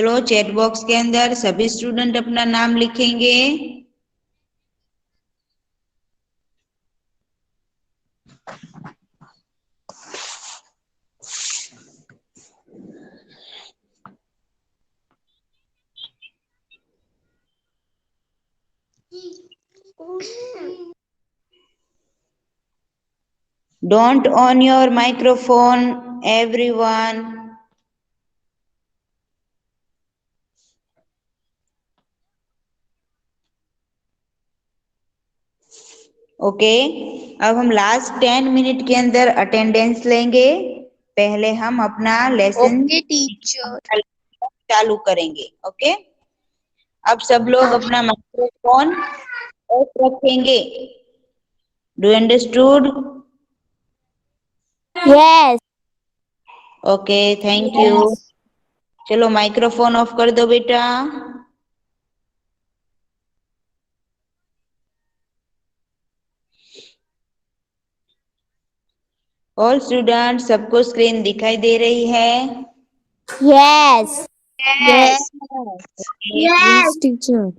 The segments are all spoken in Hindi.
चलो चैट बॉक्स के अंदर सभी स्टूडेंट अपना नाम लिखेंगे। Don't on your microphone, everyone. Okay, अब हम लास्ट 10 मिनट के अंदर अटेंडेंस लेंगे। पहले हम अपना लेसन ओके टीचर। चालू करेंगे। ओके, अब सब लोग अपना माइक्रोफोन ऑफ रखेंगे। Do understood? Yes. Okay, thank you. चलो माइक्रोफोन ऑफ कर दो बेटा। ऑल स्टूडेंट, सबको स्क्रीन दिखाई दे रही है? Yes. Yes yes teacher.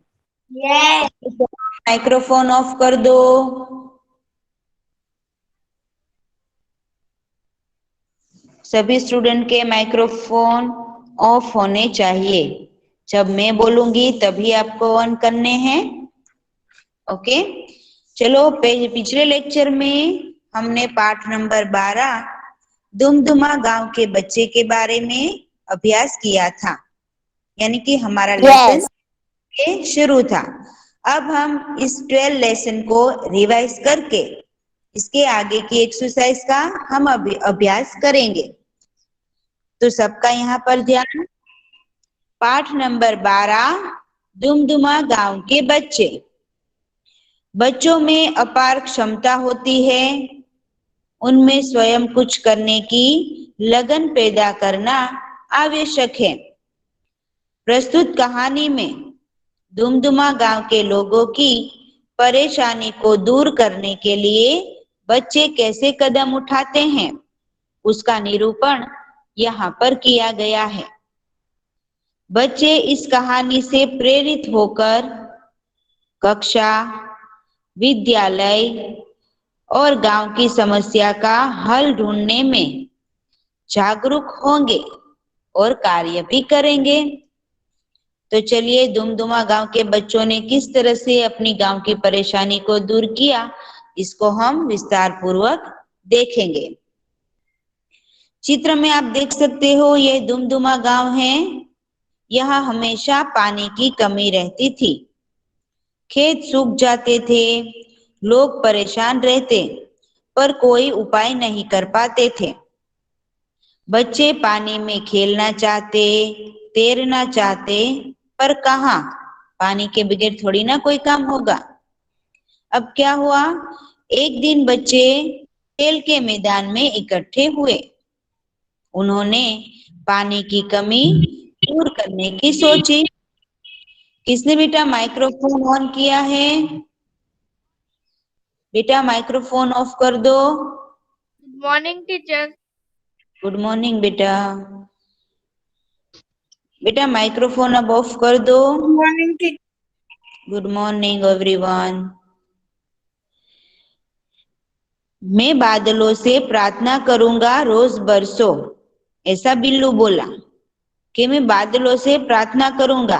Yes microphone off कर दो। सभी स्टूडेंट के माइक्रोफोन ऑफ होने चाहिए। जब मैं बोलूंगी तभी आपको ऑन करने हैं। ओके, चलो पिछले लेक्चर में हमने पाठ नंबर 12 दुमदुमा गांव के बच्चे के बारे में अभ्यास किया था, यानी कि हमारा लेसन शुरू था। अब हम इस 12 लेसन को रिवाइज करके इसके आगे की एक्सरसाइज का हम अभ्यास करेंगे। तो सबका यहाँ पर ध्यान। पाठ नंबर 12 दुमदुमा गांव के बच्चे। बच्चों में अपार क्षमता होती है, उनमें स्वयं कुछ करने की लगन पैदा करना आवश्यक है। प्रस्तुत कहानी में दुमदुमा गांव के लोगों की परेशानी को दूर करने के लिए बच्चे कैसे कदम उठाते हैं, उसका निरूपण यहाँ पर किया गया है। बच्चे इस कहानी से प्रेरित होकर कक्षा, विद्यालय और गांव की समस्या का हल ढूंढने में जागरूक होंगे और कार्य भी करेंगे। तो चलिए दुमदुमा गांव के बच्चों ने किस तरह से अपनी गांव की परेशानी को दूर किया, इसको हम विस्तार पूर्वक देखेंगे। चित्र में आप देख सकते हो, ये दुमदुमा गांव है। यहाँ हमेशा पानी की कमी रहती थी, खेत सूख जाते थे, लोग परेशान रहते पर कोई उपाय नहीं कर पाते थे। बच्चे पानी में खेलना चाहते, तैरना चाहते, पर कहाँ, पानी के बगैर थोड़ी ना कोई काम होगा। अब क्या हुआ, एक दिन बच्चे खेल के मैदान में इकट्ठे हुए। उन्होंने पानी की कमी दूर करने की सोची। किसने बेटा माइक्रोफोन ऑन किया है? बेटा माइक्रोफोन ऑफ कर दो। Good morning teacher. Good morning बेटा। बेटा माइक्रोफोन अब ऑफ कर दो। Good morning teacher. Good morning everyone. मैं बादलों से प्रार्थना करूंगा रोज बरसो, ऐसा बिल्लू बोला। कि मैं बादलों से प्रार्थना करूंगा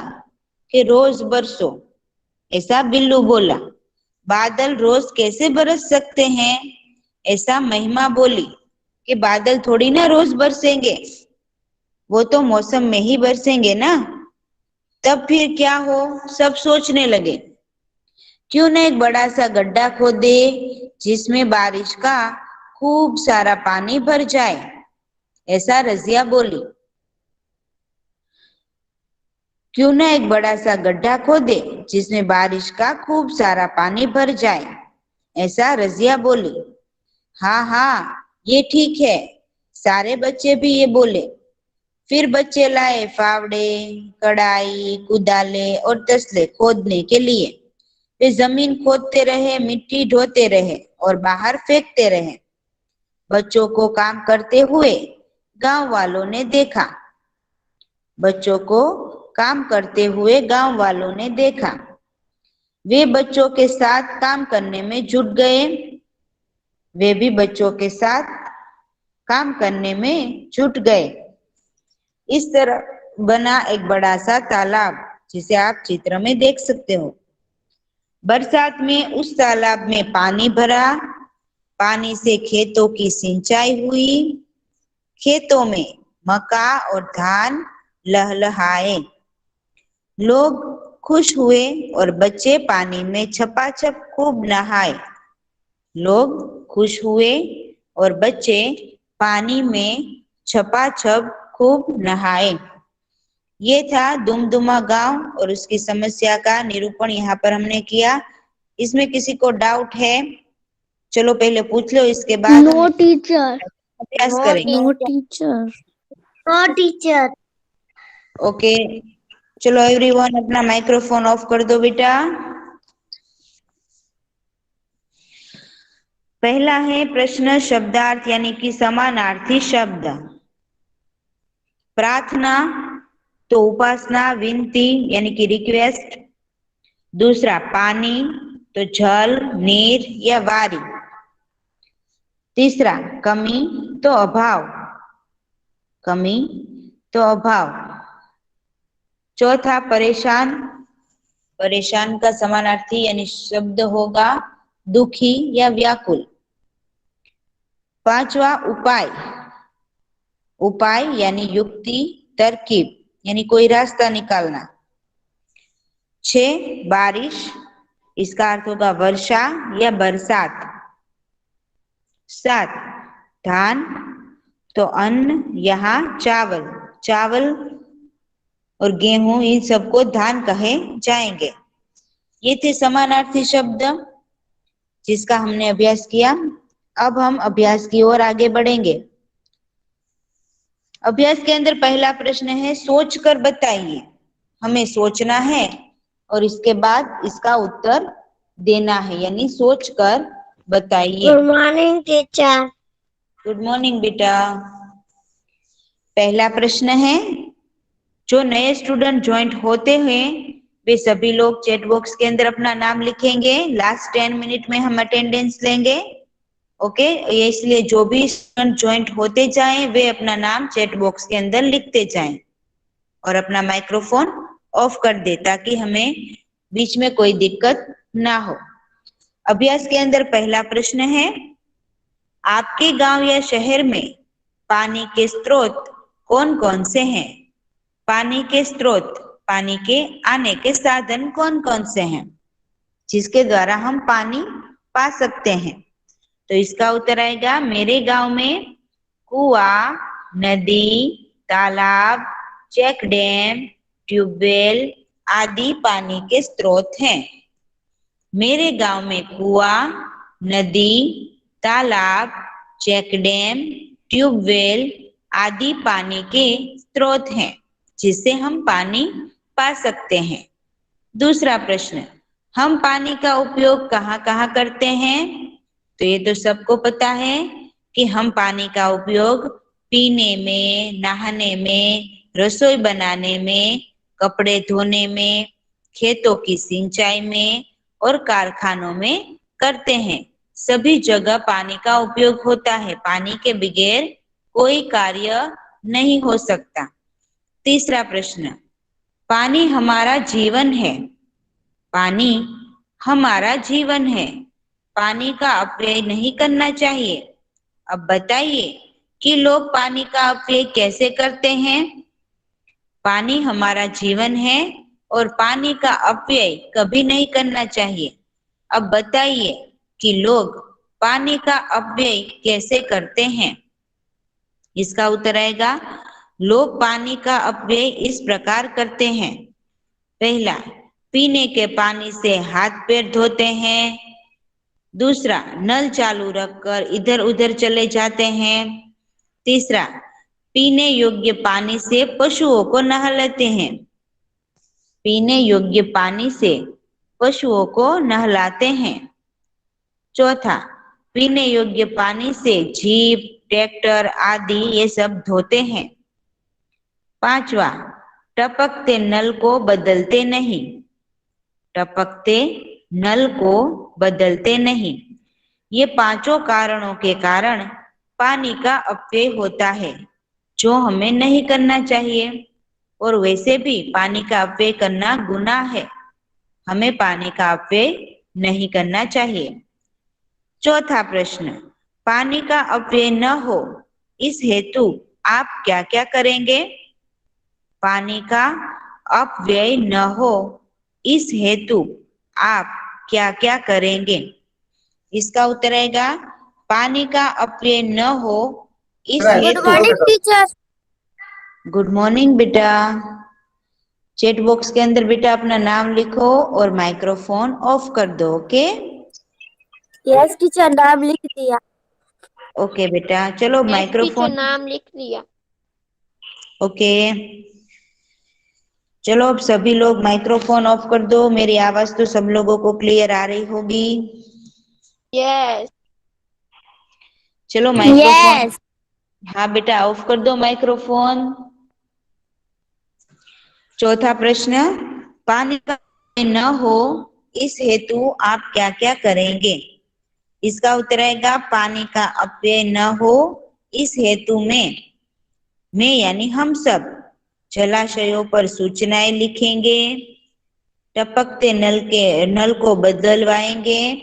कि रोज बरसो, ऐसा बिल्लू बोला। बादल रोज कैसे बरस सकते हैं, ऐसा महिमा बोली। कि बादल थोड़ी ना रोज बरसेंगे, वो तो मौसम में ही बरसेंगे ना। तब फिर क्या हो, सब सोचने लगे, क्यों न एक बड़ा सा गड्ढा खोदे जिसमें बारिश का खूब सारा पानी भर जाए, ऐसा रजिया बोली। क्यों न एक बड़ा सा गड्ढा खोदे जिसमें बारिश का खूब सारा पानी भर जाए, ऐसा रजिया बोली। हाँ हाँ, ये ठीक है, सारे बच्चे भी ये बोले। फिर बच्चे लाए फावड़े, कड़ाई, कुदाले और तसले खोदने के लिए। वे जमीन खोदते रहे, मिट्टी ढोते रहे और बाहर फेंकते रहे। बच्चों को काम करते हुए गांव वालों ने देखा। बच्चों को काम करते हुए गांव वालों ने देखा। वे बच्चों के साथ काम करने में जुट गए। वे भी बच्चों के साथ काम करने में जुट गए। इस तरह बना एक बड़ा सा तालाब, जिसे आप चित्र में देख सकते हो। बरसात में उस तालाब में पानी भरा। पानी से खेतों की सिंचाई हुई। खेतों में मक्का और धान लहलहाए। लोग खुश हुए और बच्चे पानी में छपाछप खूब नहाए। लोग खुश हुए और बच्चे पानी में छपाछप खूब नहाए। ये था दुमदुमा गांव और उसकी समस्या का निरूपण यहाँ पर हमने किया। इसमें किसी को डाउट है? चलो पहले पूछ लो, इसके बाद नो हम टीचर। अभ्यास करेंगे। No teacher. No teacher. Okay, चलो एवरीवन अपना माइक्रोफोन ऑफ कर दो बेटा। पहला है प्रश्न शब्दार्थ यानी कि समानार्थी शब्द। प्रार्थना तो उपासना, विनती यानी कि रिक्वेस्ट। दूसरा पानी तो जल, नीर या वारी। तीसरा कमी तो अभाव, कमी तो अभाव। चौथा परेशान, परेशान का समानार्थी यानी शब्द होगा दुखी या व्याकुल। पांचवा उपाय, उपाय यानी युक्ति, तरकीब यानी कोई रास्ता निकालना। 6 बारिश, इसका अर्थ होगा वर्षा या बरसात। 7 धान तो अन्न, यहाँ चावल, चावल और गेहूं इन सबको धान कहे जाएंगे। ये थे समानार्थी शब्द जिसका हमने अभ्यास किया। अब हम अभ्यास की ओर आगे बढ़ेंगे। अभ्यास के अंदर पहला प्रश्न है सोचकर बताइए। हमें सोचना है और इसके बाद इसका उत्तर देना है, यानी सोचकर बताइए। Good morning teacher. Good morning बेटा। पहला प्रश्न है, जो नए स्टूडेंट ज्वाइन होते हैं वे सभी लोग चैट बॉक्स के अंदर अपना नाम लिखेंगे। लास्ट 10 मिनट में हम अटेंडेंस लेंगे। ओके, ये इसलिए जो भी स्टूडेंट ज्वाइन होते जाएं वे अपना नाम चैट बॉक्स के अंदर लिखते जाएं और अपना माइक्रोफोन ऑफ कर दे ताकि हमें बीच में कोई दिक्कत ना हो। अभ्यास के अंदर पहला प्रश्न है, आपके गांव या शहर में पानी के स्रोत कौन कौन से हैं? पानी के स्रोत, पानी के आने के साधन कौन कौन से हैं जिसके द्वारा हम पानी पा सकते हैं? तो इसका उत्तर आएगा, मेरे गांव में कुआं, नदी, तालाब, चेक डैम, ट्यूबवेल आदि पानी के स्रोत हैं। मेरे गांव में कुआं, नदी, तालाब, चेक डैम, ट्यूबवेल आदि पानी के स्रोत हैं जिससे हम पानी पा सकते हैं। दूसरा प्रश्न, हम पानी का उपयोग कहाँ कहाँ करते हैं? तो ये तो सबको पता है कि हम पानी का उपयोग पीने में, नहाने में, रसोई बनाने में, कपड़े धोने में, खेतों की सिंचाई में और कारखानों में करते हैं। सभी जगह पानी का उपयोग होता है। पानी के बगैर कोई कार्य नहीं हो सकता। तीसरा प्रश्न, पानी हमारा जीवन है। पानी हमारा जीवन है। पानी का अपव्यय नहीं करना चाहिए। अब बताइए कि लोग पानी का अपव्यय कैसे करते हैं? पानी हमारा जीवन है और पानी का अपव्यय कभी नहीं करना चाहिए। अब बताइए कि लोग पानी का अपव्यय कैसे करते हैं? इसका उत्तर आएगा, लोग पानी का अपव्यय इस प्रकार करते हैं। पहला, पीने के पानी से हाथ पैर धोते हैं। दूसरा, नल चालू रखकर इधर उधर चले जाते हैं। तीसरा, पीने योग्य पानी से पशुओं को नहला लेते हैं। पीने योग्य पानी से पशुओं को नहलाते हैं। चौथा, पीने योग्य पानी से जीप, ट्रैक्टर आदि ये सब धोते हैं। पांचवा, टपकते नल को बदलते नहीं, टपकते नल को बदलते नहीं। ये पांचों कारणों के कारण पानी का अपव्यय होता है, जो हमें नहीं करना चाहिए। और वैसे भी पानी का अपव्यय करना गुनाह है, हमें पानी का अपव्यय नहीं करना चाहिए। चौथा प्रश्न, पानी का अपव्यय न हो इस हेतु आप क्या क्या करेंगे? पानी का अपव्यय न हो इस हेतु आप क्या क्या करेंगे? इसका उत्तर आएगा पानी का अपव्यय न हो इस गुड हेतु। Morning teacher. गुड मॉर्निंग बेटा। चैट बॉक्स के अंदर बेटा अपना नाम लिखो और माइक्रोफोन ऑफ कर दो। ओके यस टीचर, नाम लिख दिया। ओके बेटा, चलो टीचर माइक्रोफोन। नाम लिख लिया। ओके चलो अब सभी लोग माइक्रोफोन ऑफ कर दो। मेरी आवाज तो सब लोगों को क्लियर आ रही होगी। यस चलो माइक्रोफोन। यस। हाँ बेटा ऑफ कर दो माइक्रोफोन। चौथा प्रश्न, पानी का न हो इस हेतु आप क्या क्या करेंगे? इसका उत्तर आएगा पानी का अपव्यय न हो इस हेतु में मैं यानी हम सब जलाशयों पर सूचनाएं लिखेंगे, टपकते नल को बदलवाएंगे,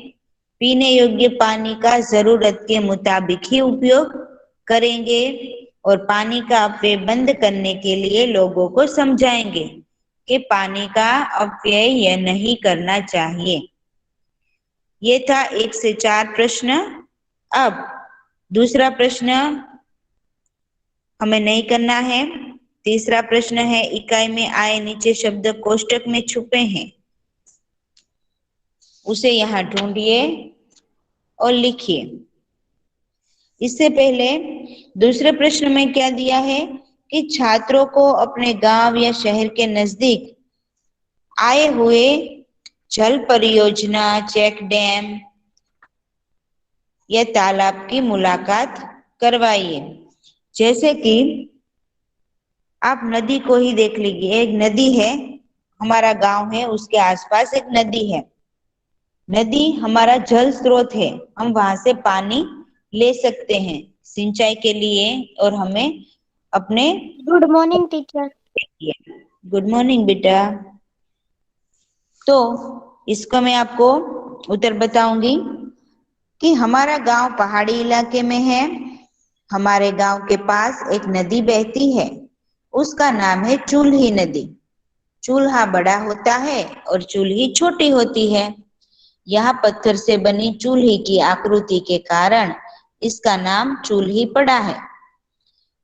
पीने योग्य पानी का जरूरत के मुताबिक ही उपयोग करेंगे और पानी का अपव्यय बंद करने के लिए लोगों को समझाएंगे कि पानी का अपव्यय यह नहीं करना चाहिए। ये था 1 से 4 प्रश्न। अब दूसरा प्रश्न हमें नहीं करना है। तीसरा प्रश्न है, इकाई में आए नीचे शब्द कोष्टक में छुपे हैं, उसे यहाँ ढूंढिए और लिखिए। इससे पहले दूसरे प्रश्न में क्या दिया है कि छात्रों को अपने गांव या शहर के नजदीक आए हुए जल परियोजना, चेक डैम या तालाब की मुलाकात करवाइए। जैसे कि आप नदी को ही देख लीजिए, एक नदी है, हमारा गांव है, उसके आसपास एक नदी है। नदी हमारा जल स्रोत है, हम वहां से पानी ले सकते हैं सिंचाई के लिए और हमें अपने। Good morning teacher. Good morning बेटा। तो इसका मैं आपको उत्तर बताऊंगी कि हमारा गांव पहाड़ी इलाके में है। हमारे गांव के पास एक नदी बहती है, उसका नाम है चूल्ही नदी। चूल्हा बड़ा होता है और चूल्ही छोटी होती है। यहाँ पत्थर से बनी चूल्ही की आकृति के कारण इसका नाम चूल्ही पड़ा है।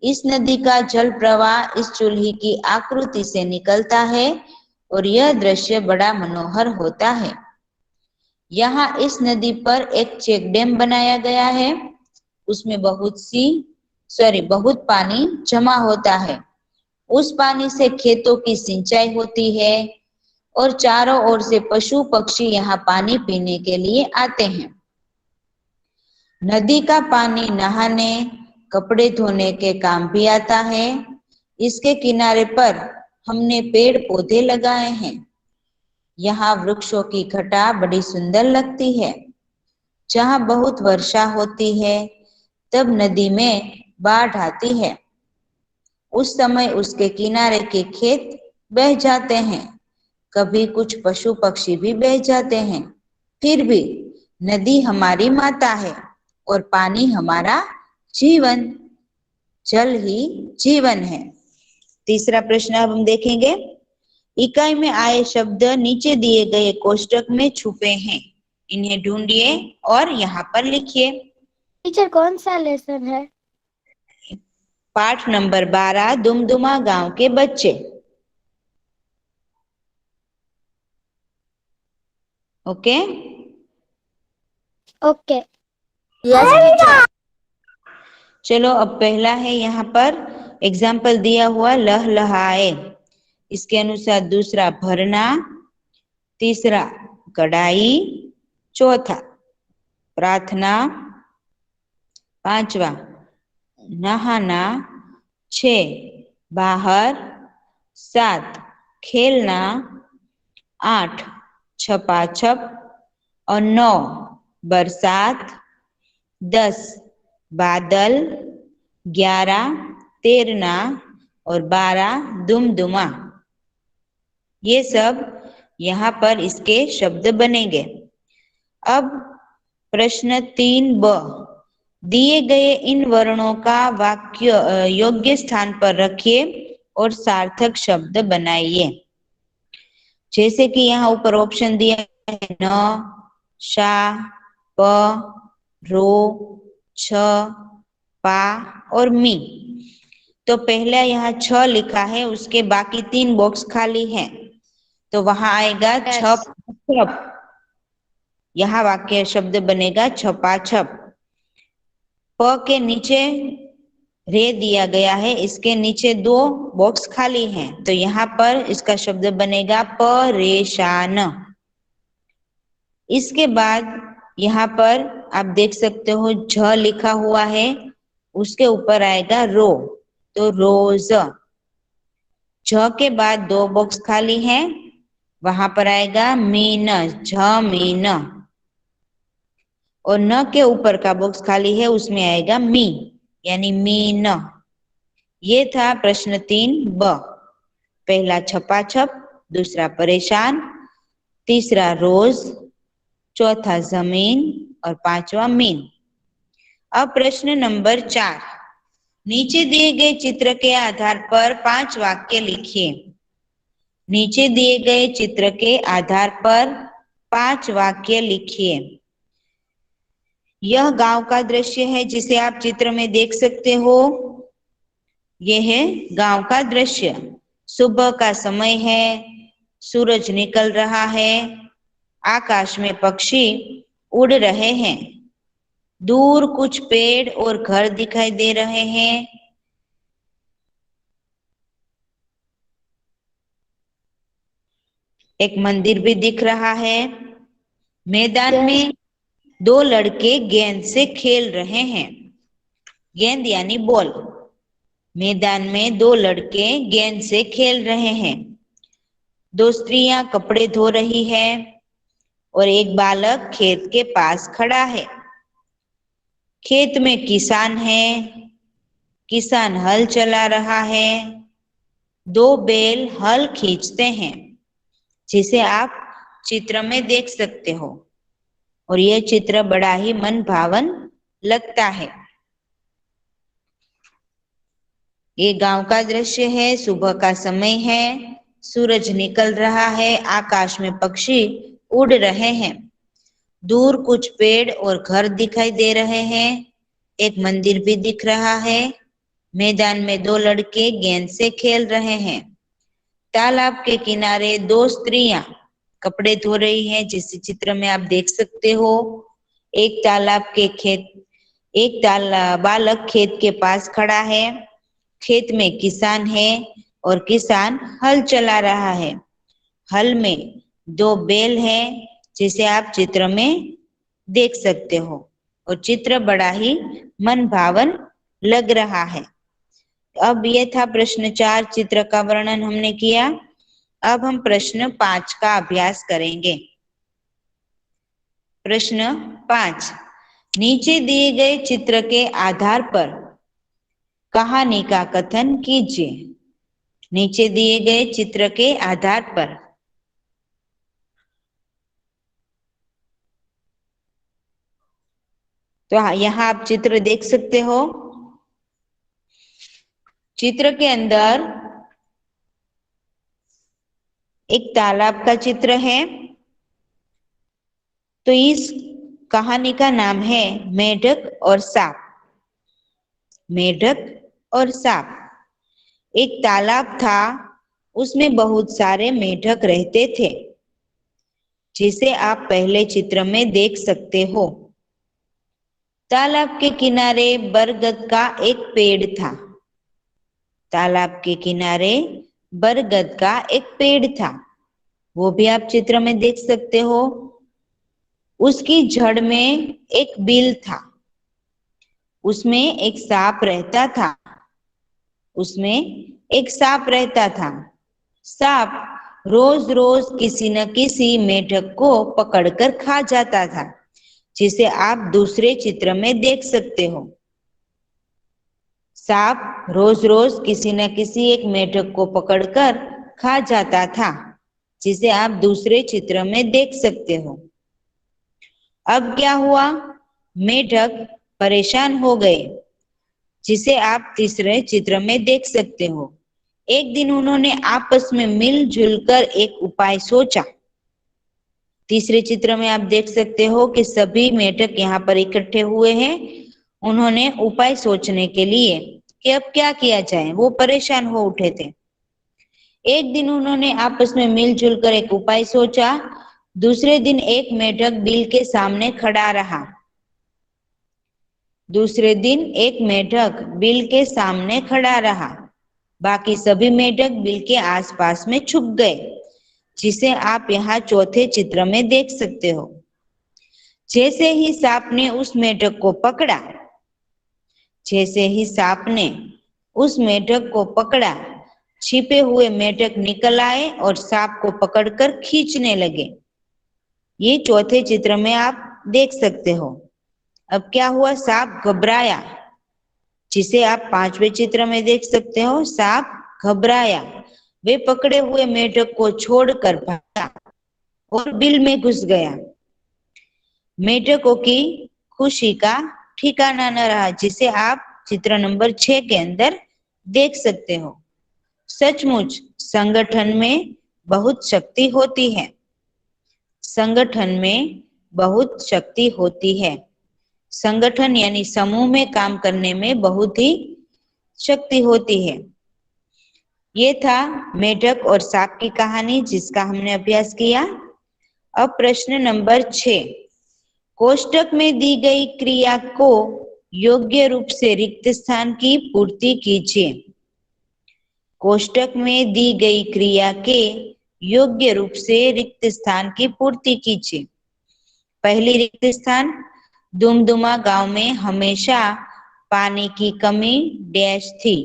इस नदी का जल प्रवाह इस चूल्ही की आकृति से निकलता है और यह दृश्य बड़ा मनोहर होता है। यहाँ इस नदी पर एक चेक डैम बनाया गया है, उसमें बहुत पानी जमा होता है। उस पानी से खेतों की सिंचाई होती है और चारों ओर से पशु पक्षी यहाँ पानी पीने के लिए आते हैं। नदी का पानी नहाने, कपड़े धोने के काम भी आता है। इसके किनारे पर हमने पेड़ पौधे लगाए हैं। यहाँ वृक्षों की घटा बड़ी सुंदर लगती है। जहाँ बहुत वर्षा होती है तब नदी में बाढ़ आती है, उस समय उसके किनारे के खेत बह जाते हैं, कभी कुछ पशु पक्षी भी बह जाते हैं। फिर भी नदी हमारी माता है और पानी हमारा जीवन, जल ही जीवन है। तीसरा प्रश्न अब हम देखेंगे। इकाई में आए शब्द नीचे दिए गए कोष्टक में छुपे हैं, इन्हें ढूंढिए और यहाँ पर लिखिए। टीचर कौन सा लेसन है? पाठ नंबर 12, दुमदुमा गांव के बच्चे। Okay okay. Yes teacher. चलो अब पहला है, यहाँ पर एग्जाम्पल दिया हुआ लहलहाए, इसके अनुसार दूसरा भरना, तीसरा कढ़ाई, चौथा प्रार्थना, पांचवा नहाना, 6 बाहर, 7 खेलना, 8 छपाछप और 9 बरसात, 10 बादल, 11 तैरना और 12 दुमदुमा। ये सब यहाँ पर इसके शब्द बनेंगे। अब प्रश्न 3b, दिए गए इन वर्णों का वाक्य योग्य स्थान पर रखिए और सार्थक शब्द बनाइए। जैसे कि यहाँ ऊपर ऑप्शन दिया है न, शा, प, रो, छ, पा और मी। तो पहला यहाँ छ लिखा है, उसके बाकी 3 बॉक्स खाली हैं, तो वहां आएगा छप छप। यहाँ वाक्य शब्द बनेगा छपाछप। प के नीचे रे दिया गया है, इसके नीचे 2 बॉक्स खाली हैं, तो यहाँ पर इसका शब्द बनेगा परेशान। इसके बाद यहाँ पर आप देख सकते हो झ लिखा हुआ है, उसके ऊपर आएगा रो, तो रोज। झ के बाद 2 बॉक्स खाली हैं, वहां पर आएगा मीन, झमीन। और न के ऊपर का बॉक्स खाली है, उसमें आएगा मी, यानी मीन। ये था प्रश्न 3b। पहला छपाछप, दूसरा परेशान, तीसरा रोज, चौथा जमीन और 5वां मीन। अब प्रश्न नंबर 4, नीचे दिए गए चित्र के आधार पर 5 वाक्य लिखिए। नीचे दिए गए चित्र के आधार पर 5 वाक्य लिखिए। यह गांव का दृश्य है जिसे आप चित्र में देख सकते हो। यह है गांव का दृश्य। सुबह का समय है, सूरज निकल रहा है, आकाश में पक्षी उड़ रहे हैं, दूर कुछ पेड़ और घर दिखाई दे रहे हैं। एक मंदिर भी दिख रहा है। मैदान में 2 लड़के गेंद से खेल रहे हैं। गेंद यानी बॉल। मैदान में 2 लड़के गेंद से खेल रहे हैं। 2 स्त्रियां कपड़े धो रही है और एक बालक खेत के पास खड़ा है। खेत में किसान है, किसान हल चला रहा है। 2 बैल हल खींचते हैं, जिसे आप चित्र में देख सकते हो। और यह चित्र बड़ा ही मन भावन लगता है। ये गांव का दृश्य है, सुबह का समय है, सूरज निकल रहा है, आकाश में पक्षी उड़ रहे हैं, दूर कुछ पेड़ और घर दिखाई दे रहे हैं, एक मंदिर भी दिख रहा है, मैदान में 2 लड़के गेंद से खेल रहे हैं, तालाब के किनारे 2 स्त्रियां कपड़े धो रही हैं, जिस चित्र में आप देख सकते हो। एक बालक खेत के पास खड़ा है, खेत में किसान है और किसान हल चला रहा है। हल में 2 बैल हैं, जिसे आप चित्र में देख सकते हो। और चित्र बड़ा ही मन भावन लग रहा है। अब ये था प्रश्न 4, चित्र का वर्णन हमने किया। अब हम प्रश्न 5 का अभ्यास करेंगे। प्रश्न 5, नीचे दिए गए चित्र के आधार पर कहानी का कथन कीजिए। नीचे दिए गए चित्र के आधार पर तो यहाँ आप चित्र देख सकते हो। चित्र के अंदर एक तालाब का चित्र है। तो इस कहानी का नाम है मेढक और सांप। मेढक और सांप। एक तालाब था, उसमें बहुत सारे मेढक रहते थे, जिसे आप पहले चित्र में देख सकते हो। तालाब के किनारे बरगद का एक पेड़ था। तालाब के किनारे बरगद का एक पेड़ था, वो भी आप चित्र में देख सकते हो। उसकी जड़ में एक बिल था, उसमें एक सांप रहता था। उसमें एक सांप रहता था। सांप रोज रोज किसी न किसी मेढक को पकड़कर खा जाता था, जिसे आप दूसरे चित्र में देख सकते हो। सांप रोज रोज किसी न किसी एक मेढक को पकड़कर खा जाता था, जिसे आप दूसरे चित्र में देख सकते हो। अब क्या हुआ? मेढक परेशान हो गए, जिसे आप तीसरे चित्र में देख सकते हो। एक दिन उन्होंने आपस में मिलजुल कर एक उपाय सोचा। तीसरे चित्र में आप देख सकते हो कि सभी मेढक यहाँ पर इकट्ठे हुए हैं। उन्होंने उपाय सोचने के लिए कि अब क्या किया जाए, वो परेशान हो उठे थे। एक दिन उन्होंने आपस में मिलजुल कर एक उपाय सोचा। दूसरे दिन एक मेढक बिल के सामने खड़ा रहा। दूसरे दिन एक मेढक बिल के सामने खड़ा रहा। बाकी सभी मेढक बिल के आसपास में छुप गए, जिसे आप यहाँ चौथे चित्र में देख सकते हो। जैसे ही सांप ने उस मेढक को पकड़ा, जैसे ही सांप ने उस मेढक को पकड़ा, छिपे हुए मेढक निकल आए और सांप को पकड़कर खींचने लगे। ये चौथे चित्र में आप देख सकते हो। अब क्या हुआ? सांप घबराया, जिसे आप पांचवें चित्र में देख सकते हो। सांप घबराया, वे पकड़े हुए मेढक को छोड़कर भागा और बिल में घुस गया। मेढकों की खुशी का ठिकाना न रहा, जिसे आप चित्र नंबर 6 के अंदर देख सकते हो। सचमुच संगठन में बहुत शक्ति होती है। संगठन में बहुत शक्ति होती है। संगठन यानी समूह में काम करने में बहुत ही शक्ति होती है। ये था मेढक और सांप की कहानी, जिसका हमने अभ्यास किया। अब प्रश्न नंबर 6, कोष्टक में दी गई क्रिया को योग्य रूप से रिक्त स्थान की पूर्ति कीजिए। कोष्टक में दी गई क्रिया के योग्य रूप से रिक्त स्थान की पूर्ति कीजिए। पहली रिक्त स्थान, दुमदुमा गांव में हमेशा पानी की कमी डैश थी,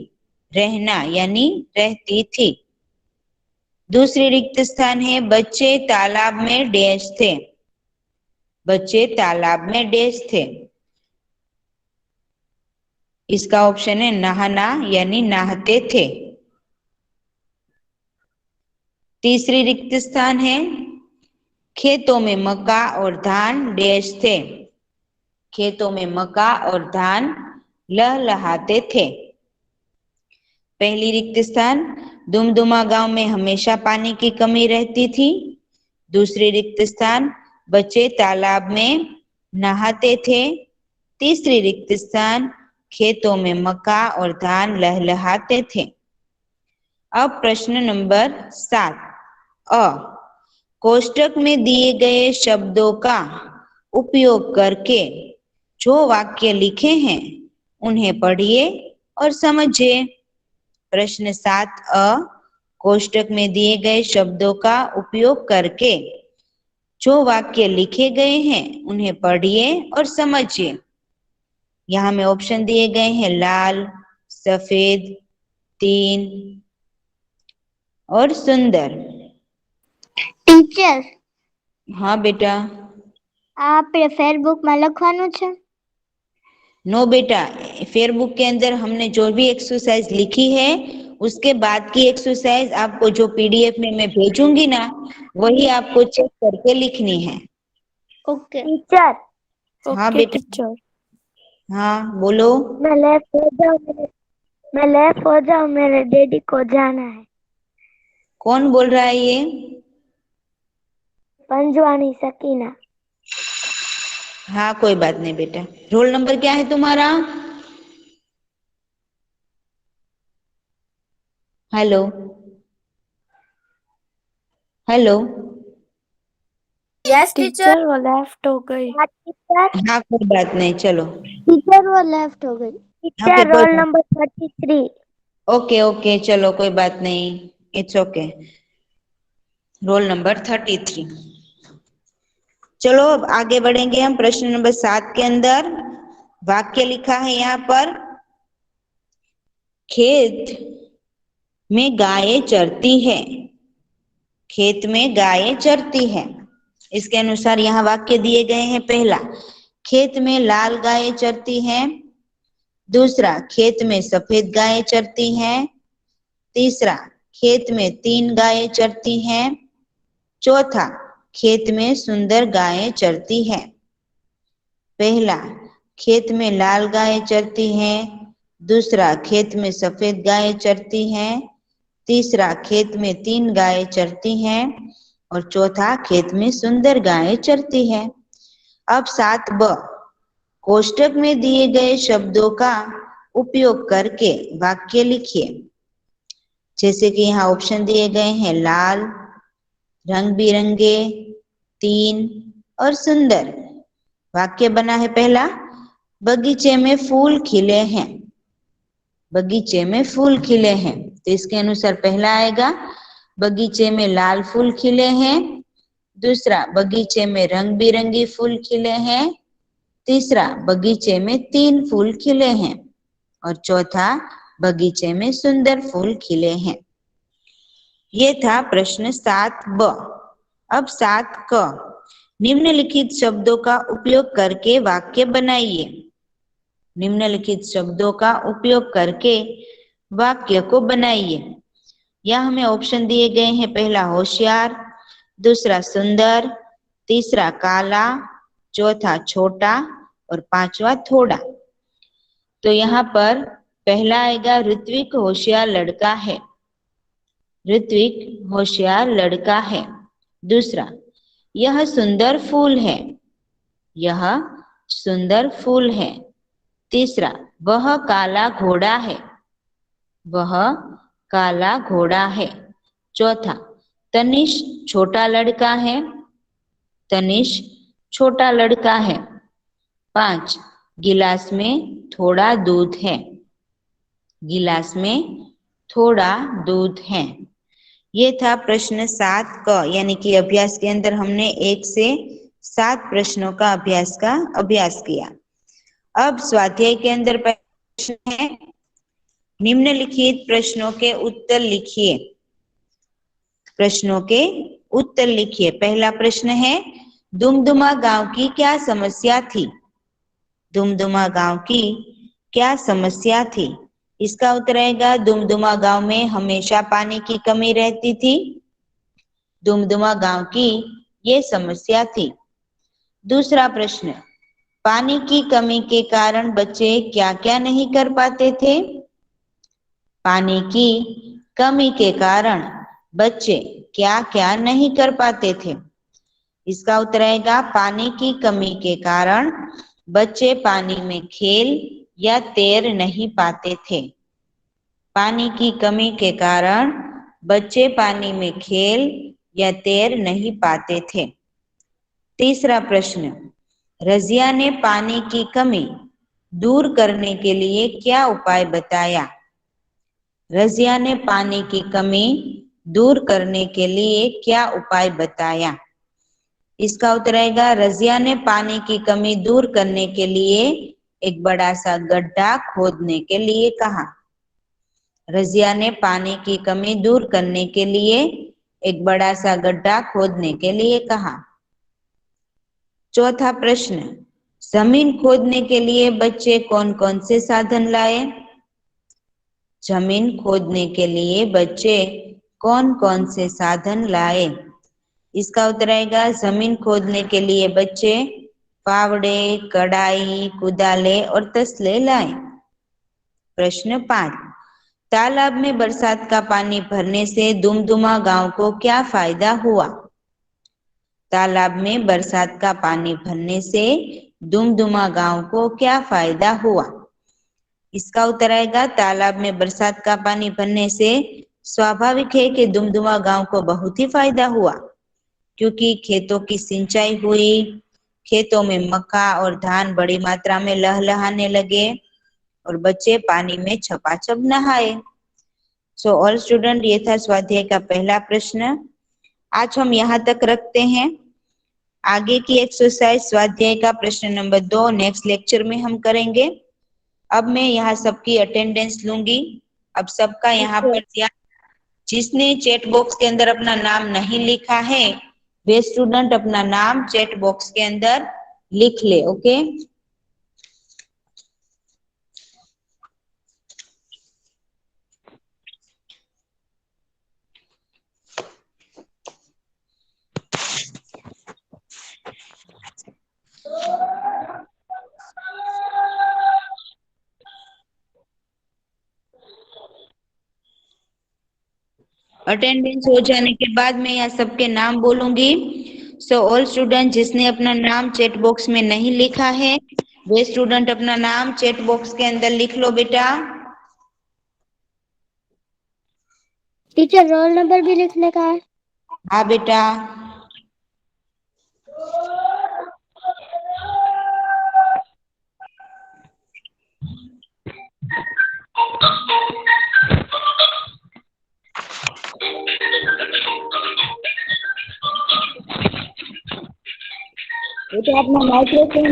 रहना यानी रहती थी। दूसरी रिक्त स्थान है, बच्चे तालाब में डैश थे, बच्चे तालाब में डैश थे। इसका ऑप्शन है नहाना यानी नहाते थे। तीसरी रिक्त स्थान है, खेतों में मक्का और धान डैश थे, खेतों में मक्का और धान लहलहाते थे। पहली रिक्त स्थान, दुमदुमा गांव में हमेशा पानी की कमी रहती थी। दूसरी रिक्त स्थान, बच्चे तालाब में नहाते थे। तीसरी रिक्त स्थान, खेतों में मक्का और धान लहलहाते थे। अब प्रश्न नंबर 7, अ, कोष्टक में दिए गए शब्दों का उपयोग करके जो वाक्य लिखे हैं उन्हें पढ़िए और समझिए। प्रश्न 7 अ, कोष्टक में दिए गए शब्दों का उपयोग करके जो वाक्य लिखे गए हैं उन्हें पढ़िए और समझिए। यहाँ में ऑप्शन दिए गए हैं लाल, सफेद, 3 और सुंदर। ટીચર हाँ बेटा। આપણે ફેરબુક માં લખવાનું છે? नो बेटा, फेयरबुक के अंदर हमने जो भी एक्सरसाइज लिखी है उसके बाद की एक्सरसाइज आपको जो पीडीएफ में मैं भेजूंगी ना, वही आपको चेक करके लिखनी है। Okay teacher. हाँ ओके बेटा। टीचर। हाँ बोलो। मैं लेफ्ट हो जाऊँ, मैं लेफ्ट हो जाऊँ, मेरे डैडी को जाना है। कौन बोल रहा है ये? पंजवानी सकीना। हाँ कोई बात नहीं बेटा। रोल नंबर क्या है तुम्हारा? Hello hello. Yes teacher. वो लेफ्ट हो गई। टीचर हाँ कोई बात नहीं, चलो। टीचर वो लेफ्ट हो गई। ओके टीचर कोई रोल बात। नंबर 33। ओके ओके चलो कोई बात नहीं, इट्स ओके। Roll number 33। चलो अब आगे बढ़ेंगे हम प्रश्न नंबर 7 के अंदर। वाक्य लिखा है यहाँ पर, खेत में गायें चरती है। खेत में गायें चरती हैं। इसके अनुसार यहाँ वाक्य दिए गए हैं। पहला, खेत में लाल गायें चरती हैं। दूसरा, खेत में सफेद गायें चरती हैं। तीसरा, खेत में 3 गायें चरती हैं। चौथा, खेत में सुंदर गायें चरती हैं। पहला, खेत में लाल गायें चरती हैं। दूसरा, खेत में सफेद गायें चरती हैं। तीसरा, खेत में 3 गायें चरती हैं। और चौथा, खेत में सुंदर गायें चरती हैं। अब 7ब, कोष्टक में दिए गए शब्दों का उपयोग करके वाक्य लिखिए। जैसे कि यहाँ ऑप्शन दिए गए हैं, लाल, रंग बिरंगे, 3 और सुंदर। वाक्य बना है पहला, बगीचे में फूल खिले हैं। बगीचे में फूल खिले हैं, तो इसके अनुसार पहला आएगा, बगीचे में लाल फूल खिले हैं। दूसरा, बगीचे में रंग बिरंगी फूल खिले हैं। तीसरा, बगीचे में 3 फूल खिले हैं। और चौथा, बगीचे में सुंदर फूल खिले हैं। ये था प्रश्न 7ब। अब 7क, निम्नलिखित शब्दों का उपयोग करके वाक्य बनाइए। निम्नलिखित शब्दों का उपयोग करके वाक्य को बनाइए। यहाँ हमें ऑप्शन दिए गए हैं, पहला होशियार, दूसरा सुंदर, तीसरा काला, चौथा छोटा और पांचवा थोड़ा। तो यहाँ पर पहला आएगा, ऋत्विक होशियार लड़का है। ऋत्विक होशियार लड़का है। दूसरा, यह सुंदर फूल है। यह सुंदर फूल है। तीसरा, वह काला घोड़ा है। वह काला घोड़ा है। चौथा, तनिष छोटा लड़का है। तनिष छोटा लड़का है। 5, गिलास में थोड़ा दूध है। गिलास में थोड़ा दूध है। ये था प्रश्न 7क, यानी कि अभ्यास के अंदर हमने 1 से 7 प्रश्नों का अभ्यास किया। अब स्वाध्याय के अंदर प्रश्न है, निम्नलिखित प्रश्नों के उत्तर लिखिए। प्रश्नों के उत्तर लिखिए। पहला प्रश्न है, दुमदुमा गांव की क्या समस्या थी? दुमदुमा गांव की क्या समस्या थी? इसका उत्तर आएगा, दुमदुमा गांव में हमेशा पानी की कमी रहती थी। दुमदुमा गांव की ये समस्या थी। दूसरा प्रश्न, पानी की कमी के कारण बच्चे क्या क्या नहीं कर पाते थे? पानी की कमी के कारण बच्चे क्या क्या नहीं कर पाते थे? इसका उत्तर आएगा, पानी की कमी के कारण बच्चे पानी में खेल या तैर नहीं पाते थे। पानी की कमी के कारण बच्चे पानी में खेल या तैर नहीं पाते थे। तीसरा प्रश्न, रजिया ने पानी की कमी दूर करने के लिए क्या उपाय बताया? रजिया ने पानी की कमी दूर करने के लिए क्या उपाय बताया? इसका उत्तर आएगा, रजिया ने पानी की कमी दूर करने के लिए एक बड़ा सा गड्ढा खोदने के लिए कहा। रजिया ने पानी की कमी दूर करने के लिए एक बड़ा सा गड्ढा खोदने के लिए कहा। चौथा प्रश्न, जमीन खोदने के लिए बच्चे कौन कौन से साधन लाए? जमीन खोदने के लिए बच्चे कौन कौन से साधन लाए? इसका उत्तर आएगा, जमीन खोदने के लिए बच्चे फावड़े, कड़ाई, कुदाले और तसले लाए। प्रश्न 5, तालाब में बरसात का पानी भरने से दुमदुमा गांव को क्या फायदा हुआ? तालाब में बरसात का पानी भरने से दुमदुमा गांव को क्या फायदा हुआ? इसका उत्तर आएगा, तालाब में बरसात का पानी भरने से स्वाभाविक है कि दुमदुमा गांव को बहुत ही फायदा हुआ, क्योंकि खेतों की सिंचाई हुई, खेतों में मक्का और धान बड़ी मात्रा में लहलहाने लगे और बच्चे पानी में छपाछप नहाए। सो ऑल स्टूडेंट, ये था स्वाध्याय का पहला प्रश्न। आज हम यहाँ तक रखते हैं। आगे की एक्सरसाइज स्वाध्याय का प्रश्न नंबर 2 नेक्स्ट लेक्चर में हम करेंगे। अब मैं यहाँ सबकी अटेंडेंस लूंगी। अब सबका यहाँ पर ध्यान जिसने चैट बॉक्स के अंदर अपना नाम नहीं लिखा है वे स्टूडेंट अपना नाम चैट बॉक्स के अंदर लिख ले। ओके, अटेंडेंस हो जाने के बाद मैं यहाँ सबके नाम बोलूंगी। सो ऑल स्टूडेंट जिसने अपना नाम चैट बॉक्स में नहीं लिखा है वे स्टूडेंट अपना नाम चैट बॉक्स के अंदर लिख लो बेटा। टीचर रोल नंबर भी लिखने का है? हाँ बेटा। बेटा अपना माइक्रोफोन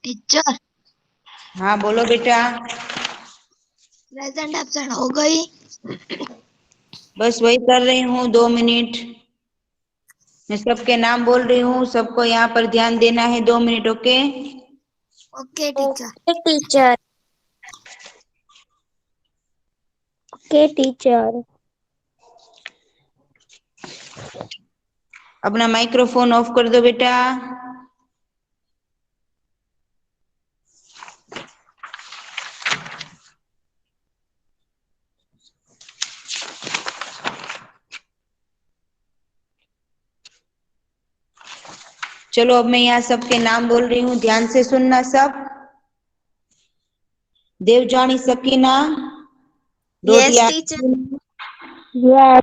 टीचर हाँ बोलो बेटा। प्रेजेंट एब्सेंट हो गई। बस वही कर रही हूँ, 2 मिनट। मैं सबके नाम बोल रही हूँ, सबको यहाँ पर ध्यान देना है, 2 minute. Okay, okay teacher. Teacher. Okay teacher. अपना माइक्रोफोन ऑफ कर दो बेटा। चलो अब मैं यहाँ सबके नाम बोल रही हूँ, ध्यान से सुनना सब। Devjani Sakina, yes Dodiya teacher. Yes.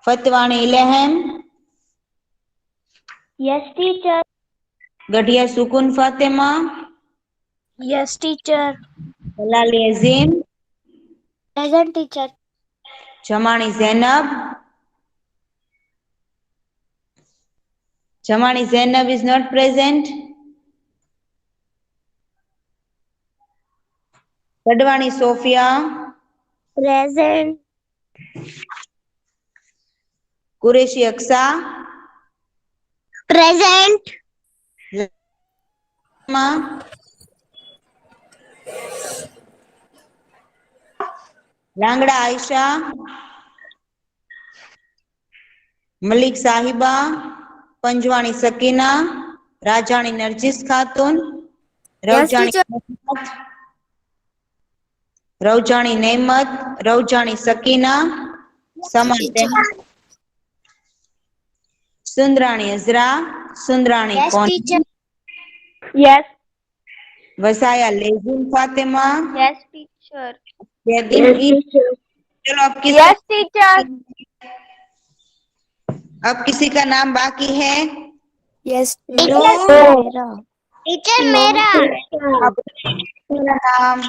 Fatwani Ilham, yes teacher. Gadhiya Sukoon Fatima, yes teacher. Jalali Azim, present teacher. Jamani Zainab, Jamani Zainab is not present. Gadhwani Sofia, present. Qureshi Aqsa, present. Langda Ayesha, Malik Sahiba, Panjwani Sakina, Rajani Narjis Khatoon, yes teacher. रौजानी नेमत, रौजानी सकीना, समा सुंदरानी अजरा, सुंदरानी यस कौन, टीचर। यस। वसाया लेजिन फातिमा, यस टीचर। यदीन यस ई। टीचर। चलो अब किसका यस टीचर। अब किसी का नाम बाकी है? यस टीचर मेरा मेरा नाम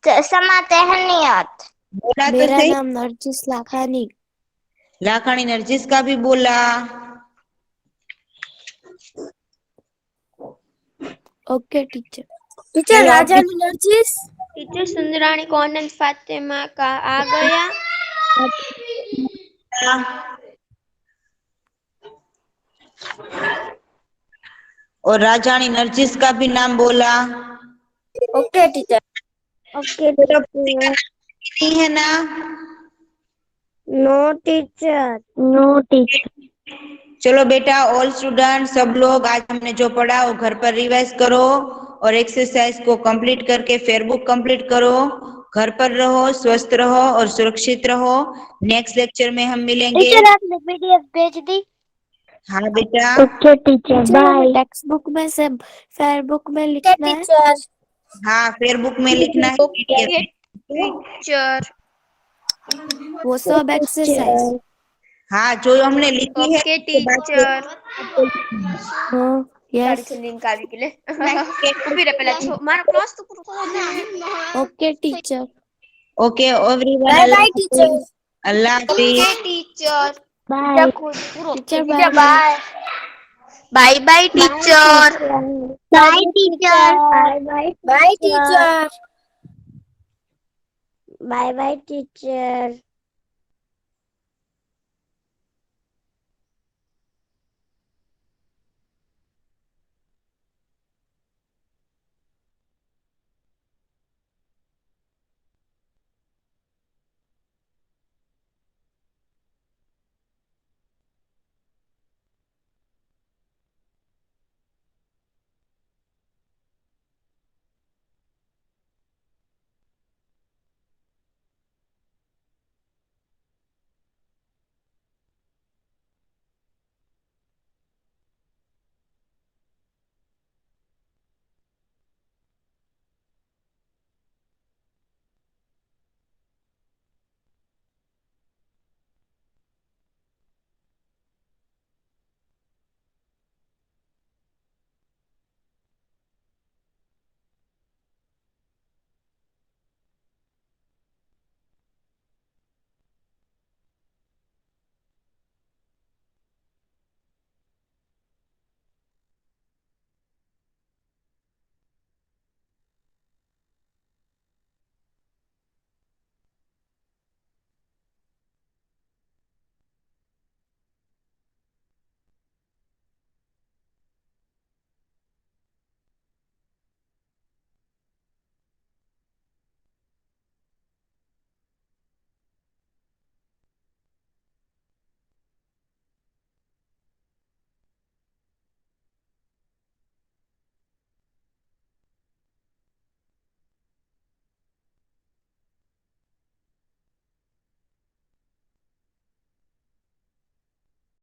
चश्मा टहनियत। बोला तो मेरा सही। नाम नरजिस लाखानी। लाखानी नरजिस का भी बोला। Okay teacher. चलो, राजा नरजिस। टीचर सुंदरानी को आनंद फातिमा का आ गया। और राजानी नरजिस का भी नाम बोला। Okay teacher. ओके चलो, टीचर। नहीं है ना? No teacher. No teacher. चलो बेटा, ऑल स्टूडेंट, सब लोग आज हमने जो पढ़ा वो घर पर रिवाइज करो और एक्सरसाइज को कंप्लीट करके फेयरबुक कंप्लीट करो। घर पर रहो, स्वस्थ रहो और सुरक्षित रहो। नेक्स्ट लेक्चर में हम मिलेंगे। टीचर आपने पीडीएफ भेज दी? हाँ बेटा। Okay teacher, bye. Text book में से फेयरबुक में लिखना है। टीचर। हाँ, फेयरबुक में लिखना है ओके PDF। टीचर। वो सब एक्सरसाइज। हाँ, जो हमने लिखी है ओके उसके बाद टीचर। हाँ गाड़ी यस। से लिंक આવી ગઈ ઉભી રહે પેલા મારો ક્લાસ તો પૂરો થવો જોઈએ। Okay teacher. Okay everyone, bye Allah bye teacher. हाफिज। अल्लाह हाफिज। Okay teacher. Bye. Teacher teacher bye. Bye bye teacher. Bye teacher. Bye bye bye teacher. Bye bye teacher.